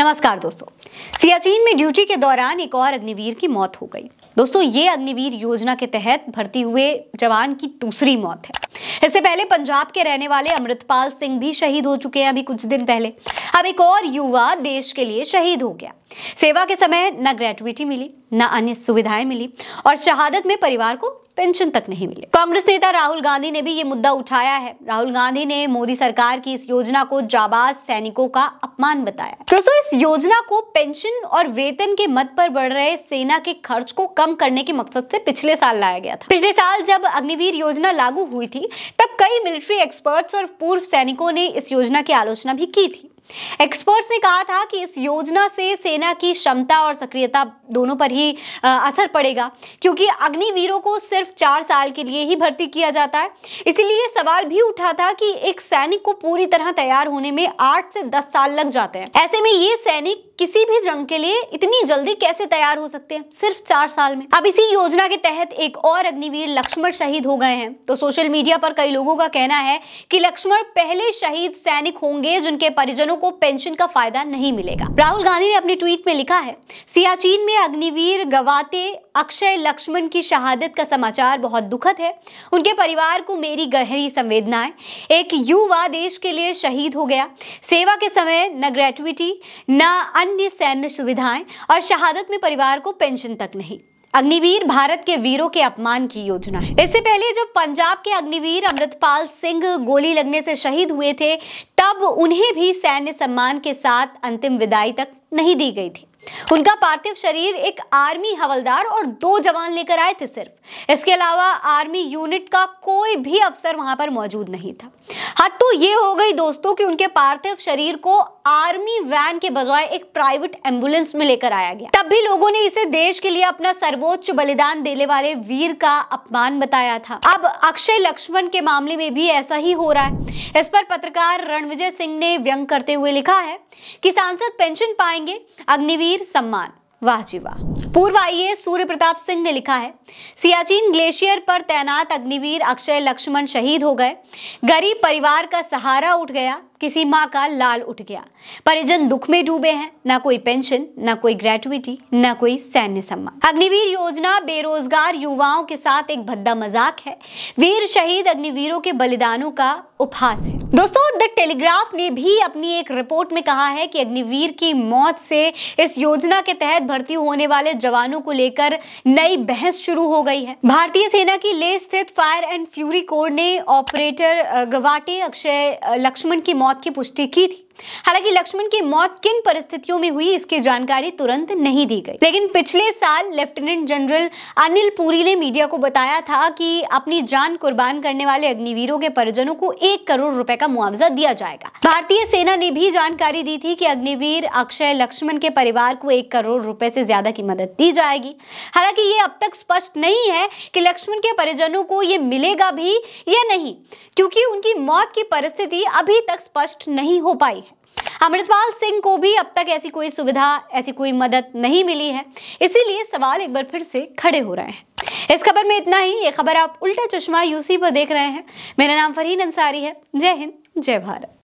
नमस्कार दोस्तों। सियाचिन में ड्यूटी के दौरान एक और अग्निवीर की मौत हो गई। दोस्तों, ये अग्निवीर योजना के तहत भर्ती हुए जवान की दूसरी मौत है। इससे पहले पंजाब के रहने वाले अमृतपाल सिंह भी शहीद हो चुके हैं अभी कुछ दिन पहले। अब एक और युवा देश के लिए शहीद हो गया। सेवा के समय न ग्रेजुइटी मिली, न अन्य सुविधाएं मिली और शहादत में परिवार को पेंशन तक नहीं मिली। कांग्रेस नेता राहुल गांधी ने भी ये मुद्दा उठाया है। राहुल गांधी ने मोदी सरकार की इस योजना को जाबाज सैनिकों का अपमान बताया। दोस्तों, इस योजना को पेंशन और वेतन के मद पर बढ़ रहे सेना के खर्च को कम करने के मकसद से पिछले साल लाया गया था। पिछले साल जब अग्निवीर योजना लागू हुई थी, तब कई मिलिट्री एक्सपर्ट्स और पूर्व सैनिकों ने इस योजना की आलोचना भी की थी। एक्सपर्ट्स ने कहा था कि इस योजना से सेना की क्षमता और सक्रियता दोनों पर ही असर पड़ेगा, क्योंकि अग्निवीरों को सिर्फ 4 साल के लिए ही भर्ती किया जाता है। इसीलिए सवाल भी उठा था कि एक सैनिक को पूरी तरह तैयार होने में 8 से 10 साल लग जाते हैं। ऐसे में ये सैनिक किसी भी जंग के लिए इतनी जल्दी कैसे तैयार हो सकते हैं, सिर्फ 4 साल में। अब इसी योजना के तहत एक और अग्निवीर लक्ष्मण शहीद हो गए हैं। तो सोशल मीडिया पर कई लोगों का कहना है कि लक्ष्मण पहले शहीद सैनिक होंगे जिनके परिजनों को पेंशन का फायदा नहीं मिलेगा। राहुल गांधी ने अपने ट्वीट में लिखा है, सियाचिन में अग्निवीर गवाते अक्षय लक्ष्मण की शहादत का समाचार बहुत दुखद है। उनके परिवार को मेरी गहरी संवेदनाएं। एक युवा देश के लिए शहीद हो गया। सेवा के समय न ग्रेजुइटी, न अन्य सैन्य सुविधाएं और शहादत में परिवार को पेंशन तक नहीं। अग्निवीर भारत के वीरों के अपमान की योजना है। इससे पहले जब पंजाब के अग्निवीर अमृतपाल सिंह गोली लगने से शहीद हुए थे, तब उन्हें भी सैन्य सम्मान के साथ अंतिम विदाई तक नहीं दी गई थी। उनका पार्थिव शरीर एक आर्मी हवलदार और 2 जवान लेकर आए थे सिर्फ। इसके अलावा आर्मी यूनिट का कोई भी अफसर वहां पर मौजूद नहीं था। हद तो ये हो गई दोस्तों कि उनके पार्थिव शरीर को आर्मी वैन के बजाय एक प्राइवेट एम्बुलेंस में लेकर आया गया। तब भी लोगों ने इसे देश के लिए अपना सर्वोच्च बलिदान देने वाले वीर का अपमान बताया था। अब अक्षय लक्ष्मण के मामले में भी ऐसा ही हो रहा है। इस पर पत्रकार रणविजय सिंह ने व्यंग करते हुए लिखा है कि सांसद पेंशन पाएंगे, अग्निवीर सम्मान। वाह जी वाह। पूर्व आईएएस सूर्य प्रताप सिंह ने लिखा है, सियाचिन ग्लेशियर पर तैनात अग्निवीर अक्षय लक्ष्मण शहीद हो गए। गरीब परिवार का सहारा उठ गया, किसी माँ का लाल उठ गया। परिजन दुख में डूबे हैं। ना कोई पेंशन, ना कोई ग्रेजुइटी, ना कोई सैन्य सम्मान। अग्निवीर योजना बेरोजगार युवाओं के साथ एक भद्दा मजाक है। वीर शहीद अग्निवीरों के बलिदानों का उपहास है। दोस्तों, द टेलीग्राफ ने भी अपनी एक रिपोर्ट में कहा है कि अग्निवीर की मौत से इस योजना के तहत भर्ती होने वाले जवानों को लेकर नई बहस शुरू हो गई है। भारतीय सेना की लेह स्थित फायर एंड फ्यूरी कोर ने ऑपरेटर गवाटे अक्षय लक्ष्मण की मौत की पुष्टि की थी। हालांकि लक्ष्मण की मौत किन परिस्थितियों में हुई, इसकी जानकारी तुरंत नहीं दी गई। लेकिन पिछले साल लेफ्टिनेंट जनरल अनिल पुरी ने मीडिया को बताया था कि अपनी जान कुर्बान करने वाले अग्निवीरों के परिजनों को 1 करोड़ रुपए का मुआवजा दिया जाएगा। भारतीय सेना ने भी जानकारी दी थी कि अग्निवीर अक्षय लक्ष्मण के परिवार को 1 करोड़ रुपए से ज्यादा की मदद दी जाएगी। हालांकि ये अब तक स्पष्ट नहीं है कि लक्ष्मण के परिजनों को ये मिलेगा भी या नहीं, क्योंकि उनकी मौत की परिस्थिति अभी तक स्पष्ट नहीं हो पाई है। अमृतपाल सिंह को भी अब तक ऐसी कोई सुविधा, ऐसी कोई मदद नहीं मिली है। इसीलिए सवाल एक बार फिर से खड़े हो रहे हैं। इस खबर में इतना ही। ये खबर आप उल्टा चश्मा यूसी पर देख रहे हैं। मेरा नाम फरहीन अंसारी है। जय हिंद, जय भारत।